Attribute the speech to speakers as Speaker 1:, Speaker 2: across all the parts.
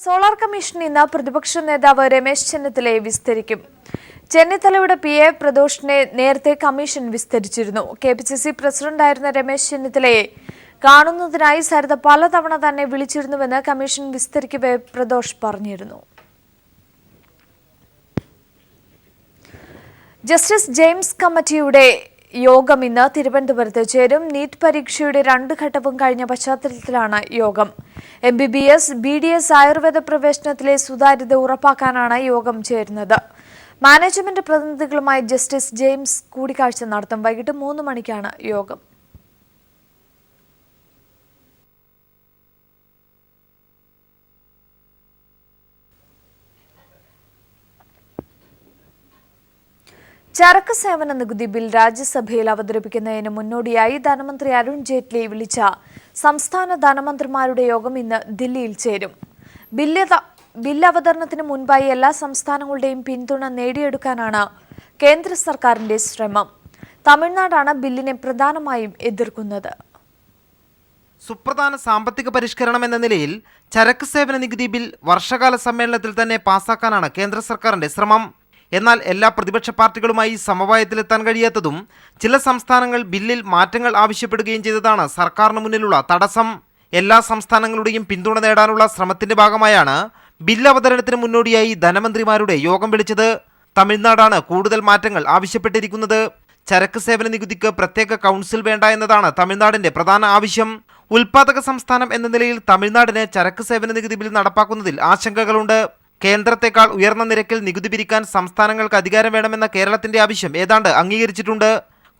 Speaker 1: Solar commission ഇന്ന് പ്രതിപക്ഷ നേതാവ് രമേശ് ചെന്നിത്തലയെ വിസ്തരിക്കും. ചെന്നിത്തലയുടെ PA പ്രദോഷിനെ നേരത്തെ കമ്മീഷൻ വിസ്തരിച്ചിരുന്നു. KPCC പ്രസിഡന്റായിരുന്ന രമേശ് ചെന്നിത്തലയെ കാണുന്നതിനായി സരിത പലതവണ തന്നെ വിളിച്ചിരുന്നുവെന്ന് കമ്മീഷൻ വിസ്തരിക്കവെ പ്രദോഷ് പറഞ്ഞിരുന്നു. ജസ്റ്റിസ് ജെയിംസ് കമ്മിറ്റിയുടെ യോഗം ഇന്ന് തിരുവനന്തപുരത്ത് ചേരും. നീറ്റ് പരീക്ഷയുടെ 2 ഘട്ടവും കഴിഞ്ഞ പശ്ചാത്തലത്തിലാണ് യോഗം. MBBS, BDS ആയുർവേദ പ്രവേശനത്തിലെ സുതാര്യത ഉറപ്പാക്കാനാണ് യോഗം ചേരുന്നത്. മാനേജ്മെന്റ് പ്രതിനിധികളുമായി ജസ്റ്റിസ് ജെയിംസ് കൂടിക്കാഴ്ച നടത്തും. വൈകിട്ട് 3 മണിക്കാണ് യോഗം. ചരക്ക് സേവന നികുതി ബിൽ രാജ്യസഭയിൽ അവതരിപ്പിക്കുന്നതിന് മുന്നോടിയായി ധനമന്ത്രി അരുൺ ജെയ്റ്റ്ലി വിളിച്ച സംസ്ഥാന ധനമന്ത്രിമാരുടെ യോഗം ഇന്ന് ദില്ലിയിൽ ചേരും. ബില്ല് അവതരണത്തിന് മുൻപായി എല്ലാ സംസ്ഥാനങ്ങളുടെയും പിന്തുണ നേടിയെടുക്കാനാണ് കേന്ദ്ര സർക്കാരിന്റെ ശ്രമം. തമിഴ്നാടാണ് ബില്ലിനെ പ്രധാനമായും എതിർക്കുന്നത്.
Speaker 2: സുപ്രധാന സാമ്പത്തിക പരിഷ്കരണം എന്ന നിലയിൽ ചരക്ക് സേവന നികുതി ബിൽ വർഷകാല സമ്മേളനത്തിൽ തന്നെ പാസാക്കാനാണ് കേന്ദ്ര സർക്കാരിന്റെ ശ്രമം. എന്നാൽ എല്ലാ പ്രതിപക്ഷ പാർട്ടികളുമായി സമവായത്തിലെത്താൻ കഴിയാത്തതും ചില സംസ്ഥാനങ്ങൾ ബില്ലിൽ മാറ്റങ്ങൾ ആവശ്യപ്പെടുകയും ചെയ്തതാണ് സർക്കാരിന് മുന്നിലുള്ള തടസ്സം. എല്ലാ സംസ്ഥാനങ്ങളുടെയും പിന്തുണ നേടാനുള്ള ശ്രമത്തിന്റെ ഭാഗമായാണ് ബില്ല് അവതരണത്തിന് മുന്നോടിയായി ധനമന്ത്രിമാരുടെ യോഗം വിളിച്ചത്. തമിഴ്നാടാണ് കൂടുതൽ മാറ്റങ്ങൾ ആവശ്യപ്പെട്ടിരിക്കുന്നത്. ചരക്ക് സേവന നികുതിക്ക് പ്രത്യേക കൗൺസിൽ വേണ്ട എന്നതാണ് തമിഴ്നാടിന്റെ പ്രധാന ആവശ്യം. ഉൽപാദക സംസ്ഥാനം എന്ന നിലയിൽ തമിഴ്നാടിന് ചരക്ക് സേവന നികുതി ബിൽ നടപ്പാക്കുന്നതിൽ ആശങ്കകളുണ്ട്. കേന്ദ്രത്തെക്കാൾ ഉയർന്ന നിരക്കിൽ നികുതി പിരിക്കാൻ സംസ്ഥാനങ്ങൾക്ക് അധികാരം വേണമെന്ന കേരളത്തിന്റെ ആവശ്യം ഏതാണ്ട് അംഗീകരിച്ചിട്ടുണ്ട്.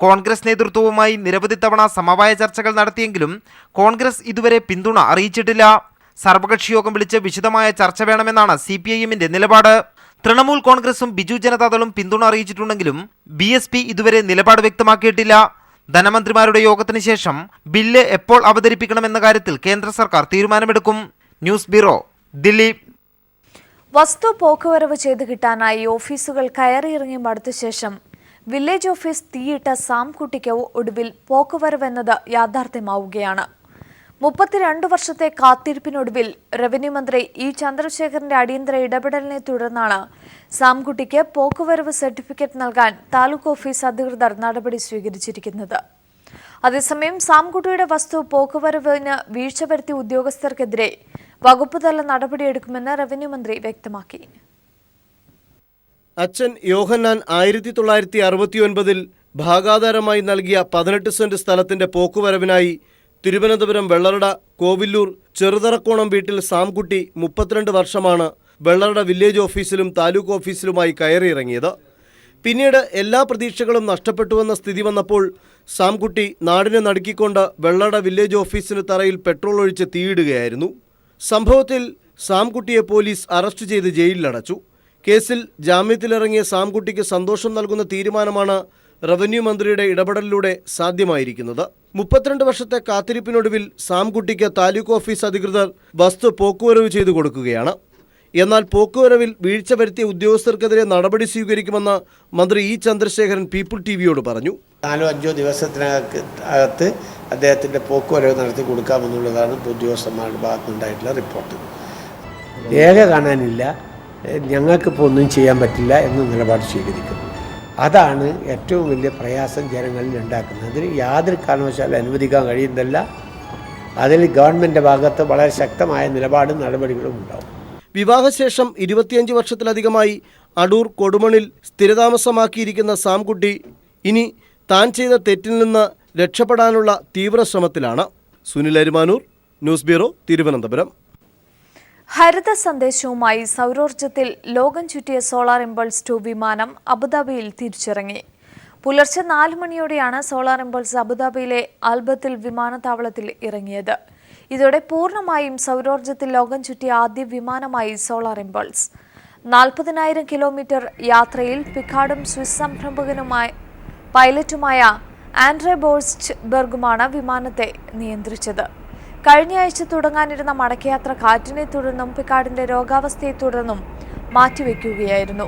Speaker 2: കോൺഗ്രസ് നേതൃത്വവുമായി നിരവധി തവണ സമവായ ചർച്ചകൾ നടത്തിയെങ്കിലും കോൺഗ്രസ് ഇതുവരെ പിന്തുണ അറിയിച്ചിട്ടില്ല. സർവകക്ഷി യോഗം വിളിച്ച് വിശദമായ ചർച്ച വേണമെന്നാണ് CPIMന്റെ നിലപാട്. തൃണമൂൽ കോൺഗ്രസും ബിജു ജനതാദളും പിന്തുണ അറിയിച്ചിട്ടുണ്ടെങ്കിലും BSP ഇതുവരെ നിലപാട് വ്യക്തമാക്കിയിട്ടില്ല. ധനമന്ത്രിമാരുടെ യോഗത്തിന് ശേഷം ബില്ല് എപ്പോൾ അവതരിപ്പിക്കണമെന്ന കാര്യത്തിൽ കേന്ദ്ര സർക്കാർ തീരുമാനമെടുക്കും. News bureau, Delhi.
Speaker 1: വസ്തു പോക്കുവരവ് ചെയ്ത് കിട്ടാനായി ഓഫീസുകൾ കയറിയിറങ്ങി മടുത്ത ശേഷം വില്ലേജ് ഓഫീസ് തീയിട്ട സാംകുട്ടിക്ക് ഒടുവിൽ പോക്കുവരവ് എന്നത് യാഥാർത്ഥ്യമാവുകയാണ്. 32 വർഷത്തെ കാത്തിരിപ്പിനൊടുവിൽ റവന്യൂ മന്ത്രി E. ചന്ദ്രശേഖരന്റെ അടിയന്തര ഇടപെടലിനെ തുടർന്നാണ് സാംകുട്ടിക്ക് പോക്കുവരവ് സർട്ടിഫിക്കറ്റ് നൽകാൻ താലൂക്ക് ഓഫീസ് അധികൃതർ നടപടി സ്വീകരിച്ചിരിക്കുന്നത്. അതേസമയം സാംകുട്ടിയുടെ വസ്തു പോക്കുവരവിന് വീഴ്ച വരുത്തിയ ഉദ്യോഗസ്ഥർക്കെതിരെ വകുപ്പുതല നടപടിയെടുക്കുമെന്ന് റവന്യൂ മന്ത്രി വ്യക്തമാക്കി.
Speaker 3: അച്ഛൻ യോഹന്നാൻ 1969 ഭാഗാധാരമായി നൽകിയ 18 സെന്റ് സ്ഥലത്തിന്റെ പോക്കുവരവിനായി തിരുവനന്തപുരം വെള്ളറട കോവില്ലൂർ ചെറുതറക്കോണം വീട്ടിൽ സാംകുട്ടി 32 വർഷമാണ് വെള്ളറട വില്ലേജ് ഓഫീസിലും താലൂക്ക് ഓഫീസിലുമായി കയറിയിറങ്ങിയത്. പിന്നീട് എല്ലാ പ്രതീക്ഷകളും നഷ്ടപ്പെട്ടുവെന്ന സ്ഥിതി വന്നപ്പോൾ സാംകുട്ടി നാടിനെ നടുക്കിക്കൊണ്ട് വെള്ളറട വില്ലേജ് ഓഫീസിന് തറയിൽ പെട്രോൾ ഒഴിച്ച് തീയിടുകയായിരുന്നു. സംഭവത്തിൽ സാംകുട്ടിയെ പോലീസ് അറസ്റ്റ് ചെയ്ത് ജയിലിലടച്ചു. കേസിൽ ജാമ്യത്തിലിറങ്ങിയ സാംകുട്ടിക്ക് സന്തോഷം നൽകുന്ന തീരുമാനമാണ് റവന്യൂ മന്ത്രിയുടെ ഇടപെടലിലൂടെ സാധ്യമായിരിക്കുന്നത്. 32 വർഷത്തെ കാത്തിരിപ്പിനൊടുവിൽ സാംകുട്ടിക്ക് താലൂക്ക് ഓഫീസ് അധികൃതർ വസ്തു പോക്കുവരവ് ചെയ്തു കൊടുക്കുകയാണ്. എന്നാൽ പോക്കുവരവിൽ വീഴ്ച വരുത്തിയ ഉദ്യോഗസ്ഥർക്കെതിരെ നടപടി സ്വീകരിക്കുമെന്ന് മന്ത്രി E. ചന്ദ്രശേഖരൻ പീപ്പിൾ TVയോട് പറഞ്ഞു.
Speaker 4: 4-5 ദിവസത്തിനകത്ത് അദ്ദേഹത്തിൻ്റെ പോക്കുവരവ് നടത്തി കൊടുക്കാമെന്നുള്ളതാണ് ഉദ്യോഗസ്ഥന്മാരുടെ ഭാഗത്തുനിന്നുണ്ടായിട്ടുള്ള റിപ്പോർട്ട്. രേഖ കാണാനില്ല, ഞങ്ങൾക്കിപ്പോൾ ഒന്നും ചെയ്യാൻ പറ്റില്ല എന്ന നിലപാട് സ്വീകരിക്കും. അതാണ് ഏറ്റവും വലിയ പ്രയാസം ജനങ്ങളിൽ ഉണ്ടാക്കുന്നത്. അതിന് യാതൊരു കാരണവശാലും അനുവദിക്കാൻ കഴിയുന്നില്ല. അതിൽ ഗവൺമെൻറ്റിൻ്റെ ഭാഗത്ത് വളരെ ശക്തമായ നിലപാടും നടപടികളും ഉണ്ടാവും.
Speaker 3: വിവാഹശേഷം 25 വർഷത്തിലധികമായി അടൂർ കൊടുമണിൽ സ്ഥിരതാമസമാക്കിയിരിക്കുന്ന സാംകുട്ടി ഇനി താൻ ചെയ്ത തെറ്റിൽ നിന്ന് രക്ഷപ്പെടാനുള്ള തീവ്ര ശ്രമത്തിലാണ്. Sunil Arimanoor, news bureau, Thiruvananthapuram.
Speaker 1: ഹരിത സന്ദേശവുമായി സൗരോർജ്ജത്തിൽ ലോകം ചുറ്റിയ സോളാർ ഇമ്പൾസ് 2 വിമാനം അബുദാബിയിൽ തിരിച്ചിറങ്ങി. പുലർച്ചെ 4 മണിയോടെയാണ് സോളാർ ഇമ്പൾസ് അബുദാബിയിലെ ആൽബത്തിൽ വിമാനത്താവളത്തിൽ ഇറങ്ങിയത്. ഇതോടെ പൂർണ്ണമായും സൗരോർജ്ജത്തിൽ ലോകം ചുറ്റിയ ആദ്യ വിമാനമായി സോളാർ ഇമ്പൾസ്. 40,000 കിലോമീറ്റർ യാത്രയിൽ പിക്കാർഡും സ്വിസ് സംരംഭകനുമായ പൈലറ്റുമായ ആൻഡ്രേ ബോൾസ്റ്റ് ബെർഗുമാണ് വിമാനത്തെ നിയന്ത്രിച്ചത്. കഴിഞ്ഞയാഴ്ച തുടങ്ങാനിരുന്ന മടക്കയാത്ര കാറ്റിനെ തുടർന്നും പിക്കാർഡിന്റെ രോഗാവസ്ഥയെ തുടർന്നും മാറ്റിവെക്കുകയായിരുന്നു.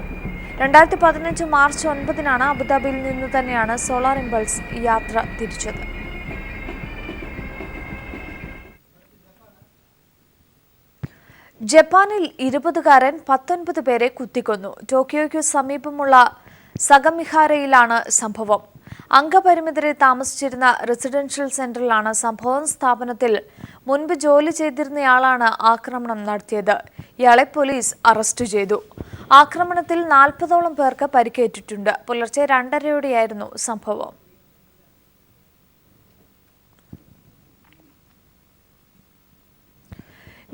Speaker 1: 2015 മാർച്ച് 9 അബുദാബിയിൽ നിന്ന് തന്നെയാണ് സോളാർ ഇമ്പൾസ് യാത്ര തിരിച്ചത്. ജപ്പാനിൽ 20കാരൻ 19 പേരെ കുത്തിക്കൊന്നു. ടോക്കിയോയ്ക്കു സമീപമുള്ള സഗമിഹാരയിലാണ് സംഭവം. അംഗപരിമിതരെ താമസിച്ചിരുന്ന റെസിഡൻഷ്യൽ സെന്ററിലാണ് സംഭവം. സ്ഥാപനത്തിൽ മുൻപ് ജോലി ചെയ്തിരുന്നയാളാണ് ആക്രമണം നടത്തിയത്. ഇയാളെ പോലീസ് അറസ്റ്റ് ചെയ്തു. ആക്രമണത്തിൽ 40ഓളം പേർക്ക് പരിക്കേറ്റിട്ടുണ്ട്. പുലർച്ചെ 2:30ഓടെയായിരുന്നു സംഭവം.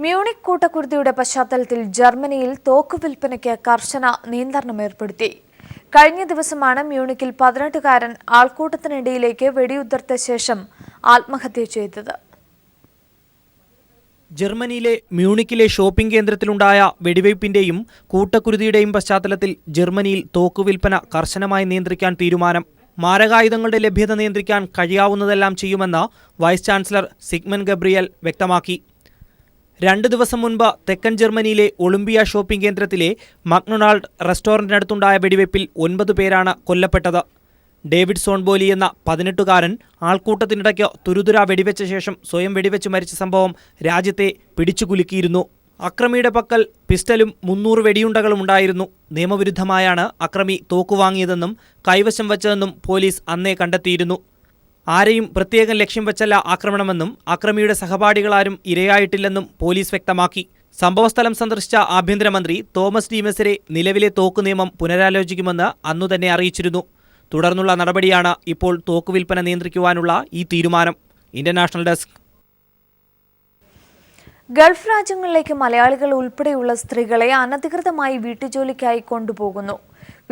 Speaker 1: മ്യൂണിക് കൂട്ടക്കുരുതിയുടെ പശ്ചാത്തലത്തിൽ ജർമ്മനിയിൽ തോക്ക് വിൽപ്പനയ്ക്ക് കർശന നിയന്ത്രണം ഏർപ്പെടുത്തി. കഴിഞ്ഞ ദിവസമാണ് മ്യൂണിക്കിൽ 18കാരൻ ആൾക്കൂട്ടത്തിനിടയിലേക്ക് വെടിയുതിർത്ത ശേഷം ആത്മഹത്യ ചെയ്തത്.
Speaker 5: ജർമ്മനിയിലെ മ്യൂണിക്കിലെ ഷോപ്പിംഗ് കേന്ദ്രത്തിലുണ്ടായ വെടിവയ്പ്പിന്റെയും കൂട്ടക്കുരുതിയുടെയും പശ്ചാത്തലത്തിൽ ജർമ്മനിയിൽ തോക്കുവിൽപ്പന കർശനമായി നിയന്ത്രിക്കാൻ തീരുമാനം. മാരകായുധങ്ങളുടെ ലഭ്യത നിയന്ത്രിക്കാൻ കഴിയാവുന്നതെല്ലാം ചെയ്യുമെന്ന് വൈസ് ചാൻസലർ സിഗ്മൻ ഗബ്രിയൽ വ്യക്തമാക്കി. 2 ദിവസം മുൻപ് തെക്കൻ ജർമ്മനിയിലെ ഒളിമ്പിയ ഷോപ്പിംഗ് കേന്ദ്രത്തിലെ മക്ഡൊണാൾഡ് റെസ്റ്റോറന്റിനടുത്തുണ്ടായ വെടിവയ്പിൽ 9 പേരാണ് കൊല്ലപ്പെട്ടത്. ഡേവിഡ് സോൺബോലി എന്ന 18കാരൻ ആൾക്കൂട്ടത്തിനിടയ്ക്ക് തുരുതുരാ വെടിവെച്ച ശേഷം സ്വയം വെടിവെച്ച് മരിച്ച സംഭവം രാജ്യത്തെ പിടിച്ചുകുലുക്കിയിരുന്നു. അക്രമിയുടെ പക്കൽ പിസ്റ്റലും 300 വെടിയുണ്ടകളും ഉണ്ടായിരുന്നു. നിയമവിരുദ്ധമായാണ് അക്രമി തോക്കുവാങ്ങിയതെന്നും കൈവശം വച്ചതെന്നും പോലീസ് അന്നേ കണ്ടെത്തിയിരുന്നു. ആരെയും പ്രത്യേകം ലക്ഷ്യം വെച്ചല്ല ആക്രമണമെന്നും അക്രമിയുടെ സഹപാഠികളാരും ഇരയായിട്ടില്ലെന്നും പോലീസ് വ്യക്തമാക്കി. സംഭവസ്ഥലം സന്ദർശിച്ച ആഭ്യന്തരമന്ത്രി തോമസ് ഡീമസരെ നിലവിലെ തോക്ക് നിയമം പുനരാലോചിക്കുമെന്ന് അന്നുതന്നെ അറിയിച്ചിരുന്നു. തുടർന്നുള്ള നടപടിയാണ് ഇപ്പോൾ തോക്ക് വിൽപ്പന നിയന്ത്രിക്കുവാനുള്ള ഈ തീരുമാനം. International desk.
Speaker 1: ഗൾഫ് രാജ്യങ്ങളിലേക്ക് മലയാളികൾ ഉൾപ്പെടെയുള്ള സ്ത്രീകളെ അനധികൃതമായി വീട്ടുജോലിക്കായി കൊണ്ടുപോകുന്നു.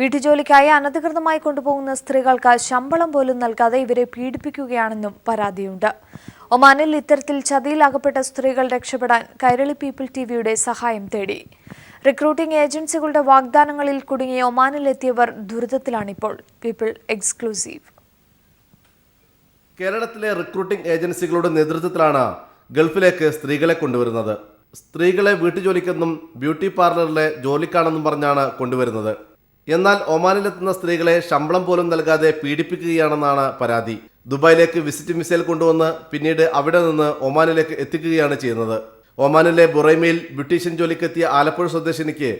Speaker 1: വീട്ടുജോലിക്കായി അനധികൃതമായി കൊണ്ടുപോകുന്ന സ്ത്രീകൾക്ക് ശമ്പളം പോലും നൽകാതെ ഇവരെ പീഡിപ്പിക്കുകയാണെന്നും പരാതിയുണ്ട്. ഒമാനിൽ ഇത്തരത്തിൽ ചതിയിലകപ്പെട്ട സ്ത്രീകൾ രക്ഷപ്പെടാൻ കൈരളി പീപ്പിൾ ടിവിയുടെ സഹായം തേടി. റിക്രൂട്ടിംഗ് ഏജൻസികളുടെ വാഗ്ദാനങ്ങളിൽ കുടുങ്ങിയ ഒമാനിലെത്തിയവർ ദുരിതത്തിലാണിപ്പോൾ. People exclusive.
Speaker 3: കേരളത്തിലെ റിക്രൂട്ടിംഗ് ഏജൻസികളുടെ നേതൃത്വത്തിലാണ് ഗൾഫിലേക്ക് സ്ത്രീകളെ കൊണ്ടുവരുന്നത്. സ്ത്രീകളെ വീട്ടുജോലിക്കെന്നും ബ്യൂട്ടി പാർലറിലെ ജോലിക്കാണെന്നും പറഞ്ഞാണ് കൊണ്ടുവരുന്നത്. എന്നാൽ ഒമാനിലെത്തുന്ന സ്ത്രീകളെ ശമ്പളം പോലും നൽകാതെ പീഡിപ്പിക്കുകയാണെന്നാണ് പരാതി. ദുബായിലേക്ക് വിസിറ്റ് വിസയിൽ കൊണ്ടുവന്ന് പിന്നീട് അവിടെ നിന്ന് ഒമാനിലേക്ക് എത്തിക്കുകയാണ് ചെയ്യുന്നത്. ഒമാനിലെ ബുറൈമയിൽ ബ്യൂട്ടീഷ്യൻ ജോലിക്കെത്തിയ ആലപ്പുഴ സ്വദേശിനിക്ക്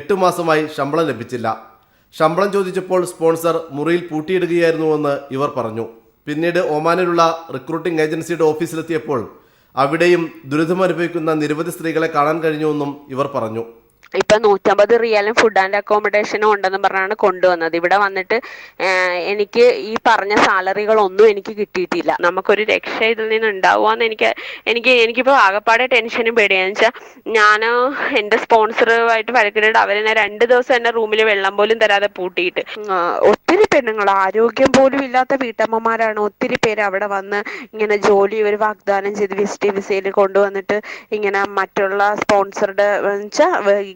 Speaker 3: 8 മാസമായി ശമ്പളം ലഭിച്ചില്ല. ശമ്പളം ചോദിച്ചപ്പോൾ സ്പോൺസർ മുറിയിൽ പൂട്ടിയിടുകയായിരുന്നുവെന്ന് ഇവർ പറഞ്ഞു. പിന്നീട് ഒമാനിലുള്ള റിക്രൂട്ടിംഗ് ഏജൻസിയുടെ ഓഫീസിലെത്തിയപ്പോൾ അവിടെയും ദുരിതമനുഭവിക്കുന്ന നിരവധി സ്ത്രീകളെ കാണാൻ കഴിഞ്ഞുവെന്നും ഇവർ പറഞ്ഞു.
Speaker 6: ഇപ്പൊ 150 റിയാലും ഫുഡ് ആൻഡ് അക്കോമഡേഷനും ഉണ്ടെന്ന് പറഞ്ഞാണ് കൊണ്ടുവന്നത്. ഇവിടെ വന്നിട്ട് എനിക്ക് ഈ പറഞ്ഞ സാലറികളൊന്നും എനിക്ക് കിട്ടിയിട്ടില്ല. നമുക്കൊരു രക്ഷ ഇതിൽ നിന്ന് ഉണ്ടാവുകയെന്ന് എനിക്കിപ്പോ ആകെപ്പാടെ ടെൻഷനും പേടിയാന്ന് വെച്ചാൽ ഞാൻ എന്റെ സ്പോൺസറുമായിട്ട് വഴക്കിട്ട് അവരെന്നെ 2 ദിവസം എന്നെ റൂമിൽ വെള്ളം പോലും തരാതെ പൂട്ടിയിട്ട്. ഒത്തിരി പെണ്ണുങ്ങൾ ആരോഗ്യം പോലും ഇല്ലാത്ത വീട്ടമ്മമാരാണ് ഒത്തിരി പേര് അവിടെ വന്ന് ഇങ്ങനെ ജോലി ഒരു വാഗ്ദാനം ചെയ്ത് വിസിറ്റ് വിസയിൽ കൊണ്ടുവന്നിട്ട് ഇങ്ങനെ മറ്റുള്ള സ്പോൺസറുടെ വെച്ചാൽ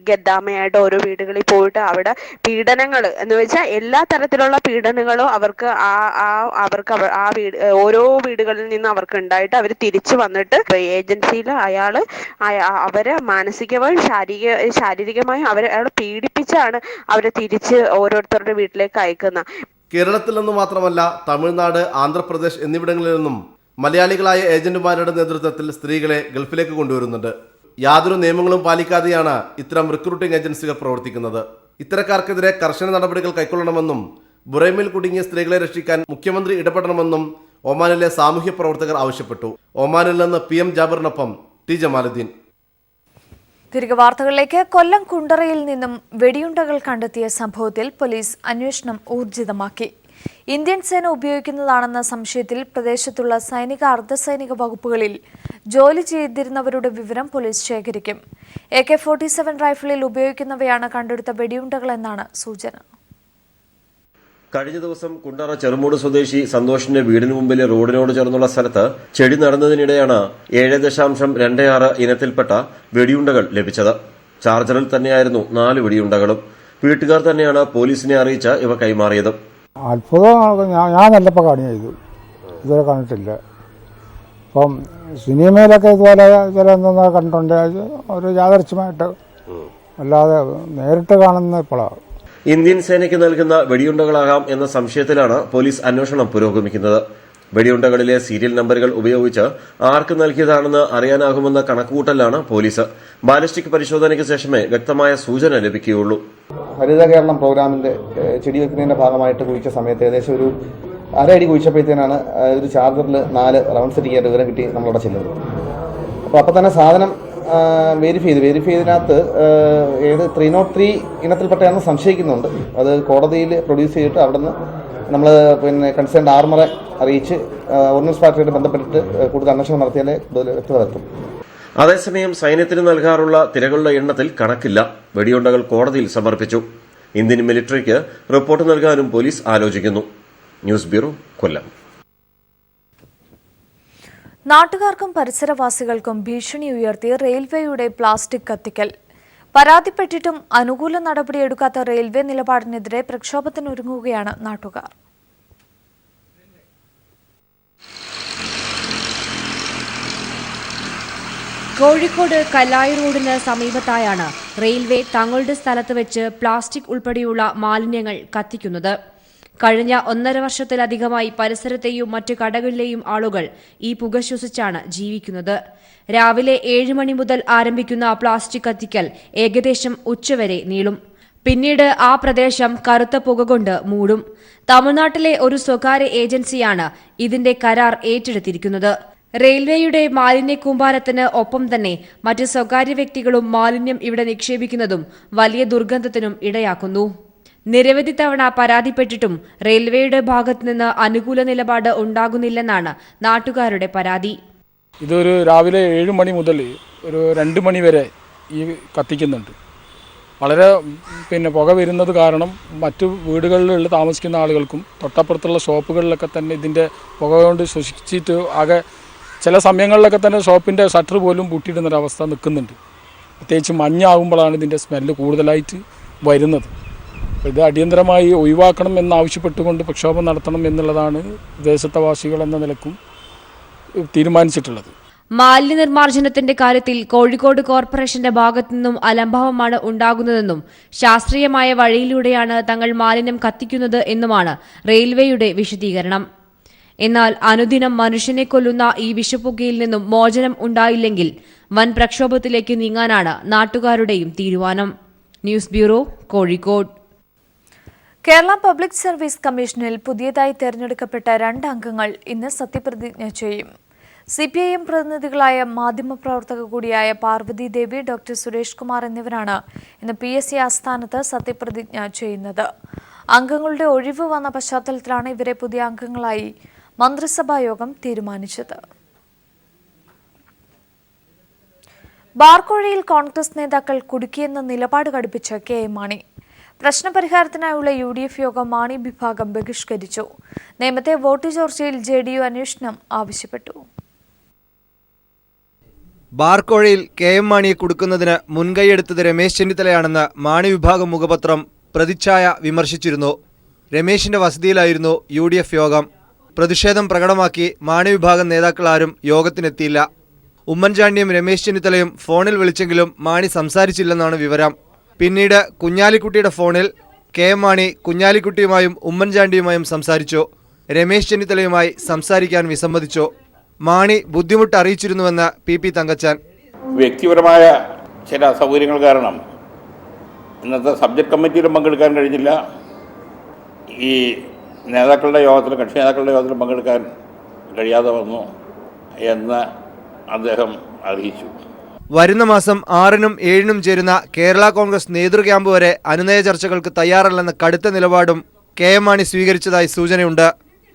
Speaker 6: ഗദ്ദാമയായിട്ട് ഓരോ വീടുകളിൽ പോയിട്ട് അവിടെ പീഡനങ്ങൾ എന്ന് വെച്ചാൽ എല്ലാ തരത്തിലുള്ള പീഡനങ്ങളും അവർക്ക് ആ ഓരോ വീടുകളിൽ നിന്ന് അവർക്ക് ഉണ്ടായിട്ട് അവർ തിരിച്ചു വന്നിട്ട് ഏജൻസിയിൽ അവരെ മാനസികമായും ശാരീരികമായും അയാൾ പീഡിപ്പിച്ചാണ് അവരെ തിരിച്ച് ഓരോരുത്തരുടെ വീട്ടിലേക്ക് അയക്കുന്നത്.
Speaker 3: കേരളത്തിൽ നിന്ന് മാത്രമല്ല തമിഴ്നാട്, ആന്ധ്രാപ്രദേശ് എന്നിവിടങ്ങളിൽ നിന്നും മലയാളികളായ ഏജന്റുമാരുടെ നേതൃത്വത്തിൽ സ്ത്രീകളെ ഗൾഫിലേക്ക് കൊണ്ടുവരുന്നുണ്ട്. യാതൊരു നിയമങ്ങളും പാലിക്കാതെയാണ് ഇത്തരം റിക്രൂട്ടിംഗ് ഏജൻസികൾ പ്രവർത്തിക്കുന്നത്. ഇത്തരക്കാർക്കെതിരെ കർശന നടപടികൾ കൈക്കൊള്ളണമെന്നും ബുറൈമിൽ കുടുങ്ങിയ സ്ത്രീകളെ രക്ഷിക്കാൻ മുഖ്യമന്ത്രി ഇടപെടണമെന്നും ഒമാനിലെ സാമൂഹ്യ പ്രവർത്തകർ ആവശ്യപ്പെട്ടു. ഒമാനിൽ നിന്ന് PM ജാബറിനൊപ്പം ടി ജമാലുദ്ദീൻ.
Speaker 1: തിരികെ വാർത്തകളിലേക്ക്. കൊല്ലം കുണ്ടറയിൽ നിന്നും വെടിയുണ്ടകൾ കണ്ടെത്തിയ സംഭവത്തിൽ പോലീസ് അന്വേഷണം ഊർജിതമാക്കി. ഇന്ത്യൻ സേന ഉപയോഗിക്കുന്നതാണെന്ന സംശയത്തിൽ പ്രദേശത്തുള്ള സൈനിക അർദ്ധസൈനിക വകുപ്പുകളിൽ ജോലി ചെയ്തിരുന്നവരുടെ വിവരം പോലീസ് ശേഖരിക്കും. AK-47 റൈഫിളിൽ ഉപയോഗിക്കുന്നവയാണ് കണ്ടെടുത്ത വെടിയുണ്ടകളെന്നാണ് സൂചന.
Speaker 7: കഴിഞ്ഞ ദിവസം കുണ്ടറ ചെറുമൂട് സ്വദേശി സന്തോഷിന്റെ വീടിന് മുമ്പിലെ റോഡിനോട് ചേർന്നുള്ള സ്ഥലത്ത് ചെടി നടന്നതിനിടെയാണ് 7.26 ഇനത്തിൽപ്പെട്ട വെടിയുണ്ടകൾ ലഭിച്ചത്. ചാർജറിൽ തന്നെയായിരുന്നു 4 വെടിയുണ്ടകളും. വീട്ടുകാർ തന്നെയാണ് പോലീസിനെ അറിയിച്ച് ഇവ കൈമാറിയത്.
Speaker 8: അത്ഭുതം ഞാനല്ലപ്പോൾ കാണിയത്, ഇതുവരെ കണ്ടിട്ടില്ല. ഇപ്പം സിനിമയിലൊക്കെ ഇതുപോലെ ചില എന്തെന്നാ കണ്ടിട്ടുണ്ട്, ഒരു യാദർച്ഛ്യമായിട്ട്, അല്ലാതെ നേരിട്ട് കാണുന്ന ഇപ്പോഴാണ്.
Speaker 7: ഇന്ത്യൻ സേനയ്ക്ക് നൽകുന്ന വെടിയുണ്ടകളാകാം എന്ന സംശയത്തിലാണ് പോലീസ് അന്വേഷണം പുരോഗമിക്കുന്നത്. വെടിയുണ്ടകളിലെ സീരിയൽ നമ്പറുകൾ ഉപയോഗിച്ച് ആർക്ക് നൽകിയതാണെന്ന് അറിയാനാകുമെന്ന കണക്കുകൂട്ടലാണ് പോലീസ്. ബാലിസ്റ്റിക് പരിശോധനയ്ക്ക് ശേഷമേ വ്യക്തമായ സൂചന ലഭിക്കുകയുള്ളൂ.
Speaker 9: ഹരിത കേരളം പ്രോഗ്രാമിന്റെ ചെടിവെക്കുന്നതിന്റെ ഭാഗമായിട്ട് കുഴിച്ച സമയത്ത് ഏകദേശം ഒരു 1.5 അടി കുഴിച്ചപ്പോഴത്തേനാണ് ഒരു ചാർജറിൽ 4 റൗണ്ട് സെറ്റ് ചെയ്യാൻ വിവരം കിട്ടി നമ്മളവിടെ ചെല്ലുന്നത്. അപ്പോൾ തന്നെ സാധനം വെരിഫൈ ചെയ്തതിനകത്ത് ഏത് 303 ഇനത്തിൽപ്പെട്ടതാണെന്ന് സംശയിക്കുന്നുണ്ട്. അത് കോടതിയിൽ പ്രൊഡ്യൂസ് ചെയ്തിട്ട് അവിടെ നിന്ന് നമ്മൾ കൺസേൺ ആർമറെ അറിയിച്ച് ഓർഡിനൻസ് പാർട്ടിയായിട്ട് ബന്ധപ്പെട്ടിട്ട് കൂടുതൽ അന്വേഷണം നടത്തിയാലേ കൂടുതൽ വ്യക്തത വരുത്തും.
Speaker 7: അതേസമയം സൈന്യത്തിന് നൽകാറുള്ള തിരകളുടെ എണ്ണത്തിൽ കണക്കില്ല. വെടിയുണ്ടകൾ കോടതിയിൽ സമർപ്പിച്ചു. ഇന്ത്യൻ മിലിറ്ററിക്ക് റിപ്പോർട്ട് നൽകാനും പോലീസ് ആലോചിക്കുന്നു. ന്യൂസ് ബ്യൂറോ, കൊല്ലം.
Speaker 1: നാട്ടുകാർക്കും പരിസരവാസികൾക്കും ഭീഷണി ഉയർത്തി റെയിൽവേയുടെ പ്ലാസ്റ്റിക് കത്തിക്കൽ. പരാതിപ്പെട്ടിട്ടും അനുകൂല നടപടിയെടുക്കാത്ത റെയിൽവേ നിലപാടിനെതിരെ പ്രക്ഷോഭത്തിനൊരുങ്ങുകയാണ് നാട്ടുകാർ.
Speaker 10: കോഴിക്കോട് കല്ലായി റോഡിന് സമീപത്തായാണ് റെയിൽവേ തങ്ങളുടെ സ്ഥലത്ത് വെച്ച് പ്ലാസ്റ്റിക് ഉൾപ്പെടെയുള്ള മാലിന്യങ്ങൾ കത്തിക്കുന്നത്. കഴിഞ്ഞ 1.5 വർഷത്തിലധികമായി പരിസരത്തെയും മറ്റു കടകളിലെയും ആളുകൾ ഈ പുക ശ്വസിച്ചാണ് ജീവിക്കുന്നത്. രാവിലെ 7 മണി മുതൽ ആരംഭിക്കുന്ന പ്ലാസ്റ്റിക് കത്തിക്കൽ ഏകദേശം ഉച്ചവരെ നീളും. പിന്നീട് ആ പ്രദേശം കറുത്ത പുക കൊണ്ട് മൂടും. തമിഴ്നാട്ടിലെ ഒരു സ്വകാര്യ ഏജൻസിയാണ് ഇതിന്റെ കരാർ ഏറ്റെടുത്തിരിക്കുന്നത്. റെയിൽവേയുടെ മാലിന്യ കൂമ്പാരത്തിന് ഒപ്പം തന്നെ മറ്റ് സ്വകാര്യ വ്യക്തികളും മാലിന്യം ഇവിടെ നിക്ഷേപിക്കുന്നതും വലിയ ദുർഗന്ധത്തിനും ഇടയാക്കുന്നു. നിരവധി തവണ പരാതിപ്പെട്ടിട്ടും റെയിൽവേയുടെ ഭാഗത്തുനിന്ന് അനുകൂല നിലപാട് ഉണ്ടാകുന്നില്ലെന്നാണ് നാട്ടുകാരുടെ പരാതി.
Speaker 11: ഇതൊരു രാവിലെ 7 മണി മുതൽ ഒരു 2 മണി വരെ ഈ കത്തിക്കുന്നുണ്ട്. വളരെ പുക വരുന്നത് കാരണം മറ്റു വീടുകളിൽ താമസിക്കുന്ന ആളുകൾക്കും തൊട്ടപ്പുറത്തുള്ള ഷോപ്പുകളിലൊക്കെ തന്നെ ഇതിൻ്റെ പുക കൊണ്ട് ശ്വസിച്ചിട്ട് ആകെ ചില സമയങ്ങളിലൊക്കെ തന്നെ ഷോപ്പിൻ്റെ ഷട്ടർ പോലും പൂട്ടിയിടുന്നൊരവസ്ഥ നിൽക്കുന്നുണ്ട്. പ്രത്യേകിച്ച് മഞ്ഞാകുമ്പോഴാണ് ഇതിൻ്റെ സ്മെല്ല് കൂടുതലായിട്ട് വരുന്നത്. ഇത് അടിയന്തരമായി ഒഴിവാക്കണം എന്നാവശ്യപ്പെട്ടുകൊണ്ട് പ്രക്ഷോഭം നടത്തണം എന്നുള്ളതാണ് ദേശത്തവാസികൾ എന്ന നിലക്കും തീരുമാനിച്ചിട്ടുള്ളത്.
Speaker 10: മാലിന്യ നിർമ്മാർജ്ജനത്തിന്റെ കാര്യത്തിൽ കോഴിക്കോട് കോർപ്പറേഷന്റെ ഭാഗത്തുനിന്നും അലംഭാവമാണ് ഉണ്ടാകുന്നതെന്നും ശാസ്ത്രീയമായ വഴിയിലൂടെയാണ് തങ്ങൾ മാലിന്യം കത്തിക്കുന്നത് എന്നുമാണ് റെയിൽവേയുടെ വിശദീകരണം. എന്നാൽ അനുദിനം മനുഷ്യനെ കൊല്ലുന്ന ഈ വിഷപ്പുകയിൽ നിന്നും മോചനം ഉണ്ടായില്ലെങ്കിൽ വൻ പ്രക്ഷോഭത്തിലേക്ക് നീങ്ങാനാണ് നാട്ടുകാരുടെയും തീരുമാനം. News bureau, Kozhikode.
Speaker 1: Kerala public service കമ്മീഷനിൽ പുതിയതായി തെരഞ്ഞെടുക്കപ്പെട്ട 2 അംഗങ്ങൾ ഇന്ന് സത്യപ്രതിജ്ഞ ചെയ്യും. CPIM പ്രതിനിധികളായ മാധ്യമപ്രവർത്തക കൂടിയായ പാർവതി ദേവി, ഡോക്ടർ സുരേഷ് കുമാർ എന്നിവരാണ് ഇന്ന് PSC ആസ്ഥാനത്ത് സത്യപ്രതിജ്ഞ ചെയ്യുന്നത്. അംഗങ്ങളുടെ ഒഴിവ് വന്ന പശ്ചാത്തലത്തിലാണ് ഇവരെ പുതിയ അംഗങ്ങളായി മന്ത്രിസഭാ യോഗം തീരുമാനിച്ചത്. ബാർക്കോഴയിൽ കോൺഗ്രസ് നേതാക്കൾ കുടുക്കിയെന്ന നിലപാട് കടുപ്പിച്ച് KM മാണി. പ്രശ്നപരിഹാരത്തിനായുള്ള UDF യോഗം മാണി വിഭാഗം ബഹിഷ്കരിച്ചു. നേമത്തെ വോട്ട് ചോർച്ചയിൽ JDU അന്വേഷണം ആവശ്യപ്പെട്ടു.
Speaker 12: ബാർക്കോഴയിൽ KM മാണിയെ കുടുക്കുന്നതിന് മുൻകൈയെടുത്തത് രമേശ് ചെന്നിത്തലയാണെന്ന് മാണി വിഭാഗം മുഖപത്രം പ്രതിച്ഛായ വിമർശിച്ചിരുന്നു. രമേശിന്റെ വസതിയിലായിരുന്നു UDF യോഗം. പ്രതിഷേധം പ്രകടമാക്കി മാണി വിഭാഗം നേതാക്കളാരും യോഗത്തിനെത്തിയില്ല. ഉമ്മൻചാണ്ടിയും രമേശ് ചെന്നിത്തലയും ഫോണിൽ വിളിച്ചെങ്കിലും മാണി സംസാരിച്ചില്ലെന്നാണ് വിവരം. പിന്നീട് കുഞ്ഞാലിക്കുട്ടിയുടെ ഫോണിൽ KM മാണി കുഞ്ഞാലിക്കുട്ടിയുമായും ഉമ്മൻചാണ്ടിയുമായും സംസാരിച്ചു. രമേശ് ചെന്നിത്തലയുമായി സംസാരിക്കാൻ വിസമ്മതിച്ചു. മാണി ബുദ്ധിമുട്ട് അറിയിച്ചിരുന്നുവെന്ന് PP തങ്കച്ചൻ.
Speaker 13: വ്യക്തിപരമായ ചില സൗകര്യങ്ങൾ കാരണം ഇന്നത്തെ സബ്ജക്ട് കമ്മിറ്റിയിലും പങ്കെടുക്കാൻ കഴിഞ്ഞില്ല. ഈ നേതാക്കളുടെ യോഗത്തിലും കക്ഷി നേതാക്കളുടെ യോഗത്തിലും പങ്കെടുക്കാൻ കഴിയാതെ വന്നു എന്ന് അദ്ദേഹം അറിയിച്ചു.
Speaker 12: വരുന്ന മാസം 6-നും 7-നും ചേരുന്ന കേരള കോൺഗ്രസ് നേതൃക്യാമ്പ് വരെ അനുനയ ചർച്ചകൾക്ക് തയ്യാറല്ലെന്ന കടുത്ത നിലപാടും KM മാണി സ്വീകരിച്ചതായി സൂചനയുണ്ട്.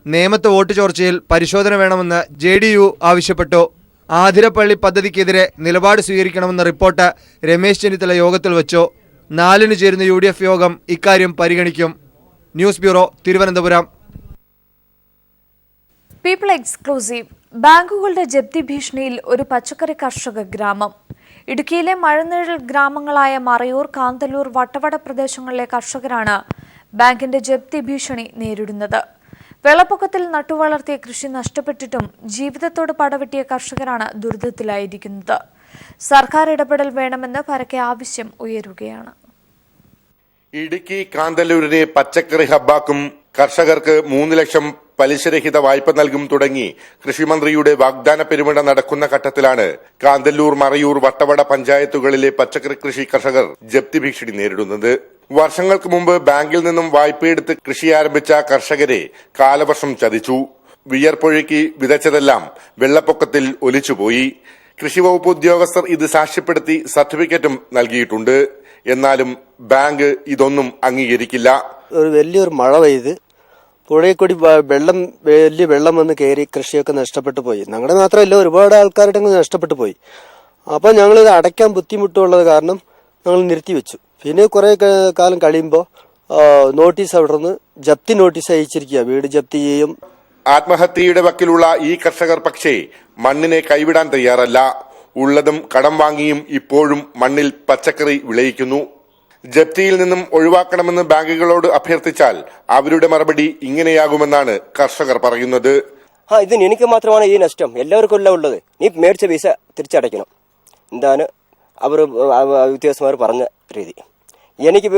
Speaker 12: നേമത്ത് വോട്ട് ചോർച്ചയിൽ പരിശോധന വേണമെന്ന് JDU ആവശ്യപ്പെട്ടു. ആതിരപ്പള്ളി പദ്ധതിക്കെതിരെ നിലപാട് സ്വീകരിക്കണമെന്ന റിപ്പോർട്ട് രമേശ് ചെന്നിത്തല യോഗത്തിൽ വച്ചു. 4-ന് ചേരുന്ന UDF യോഗം ഇക്കാര്യം പരിഗണിക്കും. News bureau, Thiruvananthapuram.
Speaker 1: People exclusive. ബാങ്കുകളുടെ ജപ്തി ഭീഷണിയിൽ ഒരു പച്ചക്കറി കർഷക ഗ്രാമം. ഇടുക്കിയിലെ മഴനിഴൽ ഗ്രാമങ്ങളായ മറയൂർ, കാന്തല്ലൂർ, വട്ടവട പ്രദേശങ്ങളിലെ കർഷകരാണ് ബാങ്കിന്റെ ജപ്തി ഭീഷണി നേരിടുന്നത്. വെള്ളപ്പൊക്കത്തിൽ നട്ടുവളർത്തിയ കൃഷി നഷ്ടപ്പെട്ടിട്ടും ജീവിതത്തോട് പടവെട്ടിയ കർഷകരാണ് ദുരിതത്തിലായിരിക്കുന്നത്. സർക്കാർ ഇടപെടൽ വേണമെന്ന് പരക്കെ ആവശ്യം ഉയരുകയാണ്.
Speaker 14: ഇടുക്കി കാന്തല്ലൂരിനെ പച്ചക്കറി ഹബ്ബാക്കും കർഷകർക്ക് 3 ലക്ഷം പലിശരഹിത വായ്പ നൽകും തുടങ്ങി കൃഷിമന്ത്രിയുടെ വാഗ്ദാന പെരുമഴ നടക്കുന്ന ഘട്ടത്തിലാണ് കാന്തല്ലൂർ, മറയൂർ, വട്ടവട പഞ്ചായത്തുകളിലെ പച്ചക്കറി കൃഷി കർഷകർ ജപ്തി ഭീഷണി നേരിടുന്നത്. വർഷങ്ങൾക്ക് മുമ്പ് ബാങ്കിൽ നിന്നും വായ്പയെടുത്ത് കൃഷി ആരംഭിച്ച കർഷകരെ കാലവർഷം ചതിച്ചു. വിയർപ്പൊഴുക്കി വിതച്ചതെല്ലാം വെള്ളപ്പൊക്കത്തിൽ ഒലിച്ചുപോയി. കൃഷിവകുപ്പ് ഉദ്യോഗസ്ഥർ ഇത് സാക്ഷ്യപ്പെടുത്തി സർട്ടിഫിക്കറ്റും നൽകിയിട്ടുണ്ട്. എന്നാലും ബാങ്ക് ഇതൊന്നും അംഗീകരിക്കില്ല.
Speaker 15: ഒരു വലിയൊരു മഴ പെയ്ത് പുഴയിൽ കൂടി വലിയ വെള്ളം വന്ന് കയറി കൃഷിയൊക്കെ നഷ്ടപ്പെട്ടു പോയി. ഞങ്ങളുടെ മാത്രമല്ല, ഒരുപാട് ആൾക്കാരുടെ നഷ്ടപ്പെട്ടു പോയി. അപ്പോൾ ഞങ്ങളിത് അടയ്ക്കാൻ ബുദ്ധിമുട്ടുള്ളത് കാരണം ഞങ്ങൾ നിർത്തിവെച്ചു. പിന്നെ കുറേ കാലം കഴിയുമ്പോൾ നോട്ടീസ് അവിടെ നിന്ന് ജപ്തി നോട്ടീസ് അയച്ചിരിക്കുക, വീട് ജപ്തി ചെയ്യും.
Speaker 14: ആത്മഹത്യയുടെ വക്കിലുള്ള ഈ കർഷകർ പക്ഷേ മണ്ണിനെ കൈവിടാൻ തയ്യാറല്ല. ഉള്ളതും കടം വാങ്ങിയും ഇപ്പോഴും മണ്ണിൽ പച്ചക്കറി വിളയിക്കുന്നു. ജപ്തിയിൽ നിന്നും ഒഴിവാക്കണമെന്ന് ബാങ്കുകളോട് അഭ്യർത്ഥിച്ചാൽ അവരുടെ മറുപടി ഇങ്ങനെയാകുമെന്നാണ് കർഷകർ പറയുന്നത്.
Speaker 15: ഇതിന് എനിക്ക് മാത്രമാണ് ഈ നഷ്ടം, എല്ലാവർക്കും അല്ല ഉള്ളത്. നീ മേടിച്ച പൈസ തിരിച്ചടയ്ക്കണം. എന്താണ് അവർ ഉദ്യോഗസ്ഥന്മാർ പറഞ്ഞ രീതി. എനിക്ക്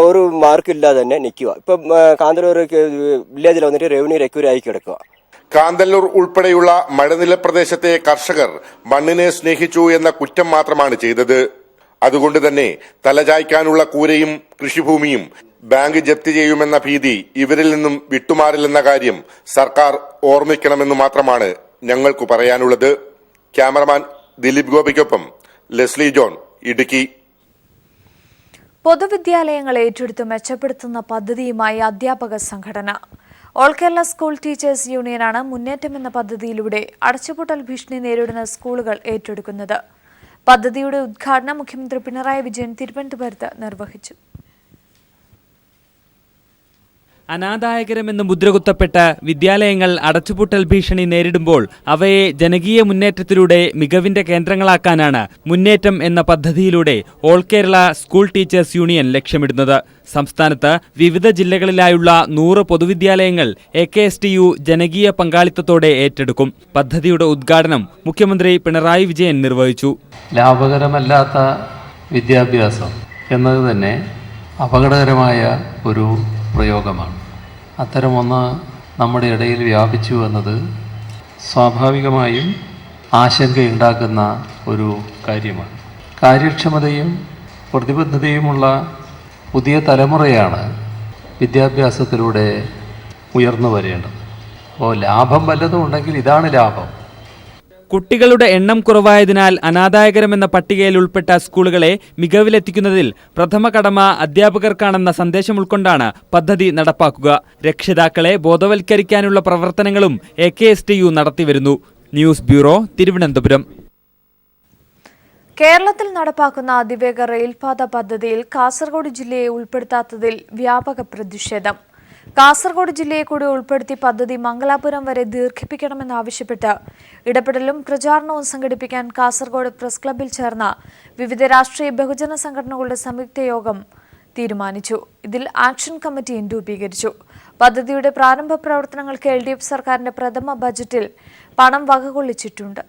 Speaker 15: ഒരു മാർക്കില്ലാതെ തന്നെ നിൽക്കുക. ഇപ്പം കാന്തല്ലൂർ വില്ലേജിൽ വന്നിട്ട് റവന്യൂ റിക്വയറി ആയി കിടക്കുക.
Speaker 14: കാന്തല്ലൂർ ഉൾപ്പെടെയുള്ള മഴനില പ്രദേശത്തെ കർഷകർ മണ്ണിനെ സ്നേഹിച്ചു എന്ന കുറ്റം മാത്രമാണ് ചെയ്തത്. അതുകൊണ്ട് തന്നെ തലചായ്ക്കാനുള്ള കൂരയും കൃഷിഭൂമിയും ബാങ്ക് ജപ്തി ചെയ്യുമെന്ന ഭീതി ഇവരിൽ നിന്നും വിട്ടുമാറില്ലെന്ന കാര്യം സർക്കാർ ഓർമ്മിക്കണമെന്ന് മാത്രമാണ് ഞങ്ങൾക്ക് പറയാനുള്ളത്. ക്യാമറമാൻ ദിലീപ് ഗോപിക്കൊപ്പം ലെസ്ലി ജോൺ, ഇടുക്കി.
Speaker 1: പൊതുവിദ്യാലയങ്ങൾ ഏറ്റെടുത്ത് മെച്ചപ്പെടുത്തുന്ന പദ്ധതിയുമായി അധ്യാപക സംഘടന. ഓൾ കേരള സ്കൂൾ ടീച്ചേഴ്സ് യൂണിയനാണ് മുന്നേറ്റം എന്ന പദ്ധതിയിലൂടെ അടച്ചുപൂട്ടൽ ഭീഷണി നേരിടുന്ന സ്കൂളുകൾ ഏറ്റെടുക്കുന്നത്. പദ്ധതിയുടെ ഉദ്ഘാടനം മുഖ്യമന്ത്രി പിണറായി വിജയൻ തിരുവനന്തപുരത്ത് നിർവഹിച്ചു.
Speaker 16: അനാദായകരമെന്ന് മുദ്രകുത്തപ്പെട്ട വിദ്യാലയങ്ങൾ അടച്ചുപൂട്ടൽ ഭീഷണി നേരിടുമ്പോൾ അവയെ ജനകീയ മുന്നേറ്റത്തിലൂടെ മികവിന്റെ കേന്ദ്രങ്ങളാക്കാനാണ് മുന്നേറ്റം എന്ന പദ്ധതിയിലൂടെ all Kerala school teachers union ലക്ഷ്യമിടുന്നത്. സംസ്ഥാനത്ത് വിവിധ ജില്ലകളിലായുള്ള 100 പൊതുവിദ്യാലയങ്ങൾ AKSTU ജനകീയ പങ്കാളിത്തത്തോടെ ഏറ്റെടുക്കും. പദ്ധതിയുടെ ഉദ്ഘാടനം മുഖ്യമന്ത്രി പിണറായി വിജയൻ നിർവഹിച്ചു.
Speaker 17: ലാഭകരമല്ലാത്ത വിദ്യാഭ്യാസം എന്നത് തന്നെ അപകടകരമായ ഒരു പ്രയോഗമാണ്. അത്തരമൊന്ന് നമ്മുടെ ഇടയിൽ വ്യാപിച്ചു എന്നത് സ്വാഭാവികമായും ആശങ്കയുണ്ടാക്കുന്ന ഒരു കാര്യമാണ്. കാര്യക്ഷമതയും പ്രതിബദ്ധതയുമുള്ള പുതിയ തലമുറയാണ് വിദ്യാഭ്യാസത്തിലൂടെ ഉയർന്നു വരേണ്ടത്. അപ്പോൾ ലാഭം വല്ലതും ഉണ്ടെങ്കിൽ ഇതാണ് ലാഭം.
Speaker 16: കുട്ടികളുടെ എണ്ണം കുറവായതിനാൽ അനാദായകരമെന്ന പട്ടികയിൽ ഉൾപ്പെട്ട സ്കൂളുകളെ മികവിലെത്തിക്കുന്നതിൽ പ്രഥമ കടമ അധ്യാപകർക്കാണെന്ന സന്ദേശം ഉൾക്കൊണ്ടാണ് പദ്ധതി നടപ്പാക്കുക. രക്ഷിതാക്കളെ ബോധവൽക്കരിക്കാനുള്ള പ്രവർത്തനങ്ങളും AKSTU നടത്തിവരുന്നു. News bureau, Thiruvananthapuram.
Speaker 1: കേരളത്തിൽ നടപ്പാക്കുന്ന അതിവേഗ റെയിൽപാത പദ്ധതിയിൽ കാസർഗോഡ് ജില്ലയെ ഉൾപ്പെടുത്താത്തതിൽ വ്യാപക പ്രതിഷേധം. കാസർഗോഡ് ജില്ലയെ കൂടി ഉൾപ്പെടുത്തി പദ്ധതി മംഗലാപുരം വരെ ദീർഘിപ്പിക്കണമെന്നാവശ്യപ്പെട്ട് ഇടപെടലും പ്രചാരണവും സംഘടിപ്പിക്കാൻ കാസർഗോഡ് പ്രസ് ക്ലബ്ബിൽ ചേർന്ന വിവിധ രാഷ്ട്രീയ ബഹുജന സംഘടനകളുടെ സംയുക്ത യോഗം തീരുമാനിച്ചു. ഇതിൽ ആക്ഷൻ കമ്മിറ്റിയും രൂപീകരിച്ചു. പദ്ധതിയുടെ പ്രാരംഭ പ്രവർത്തനങ്ങൾക്ക് LDF സർക്കാരിന്റെ പ്രഥമ ബജറ്റിൽ പണം വകകൊള്ളിച്ചിട്ടുണ്ട്.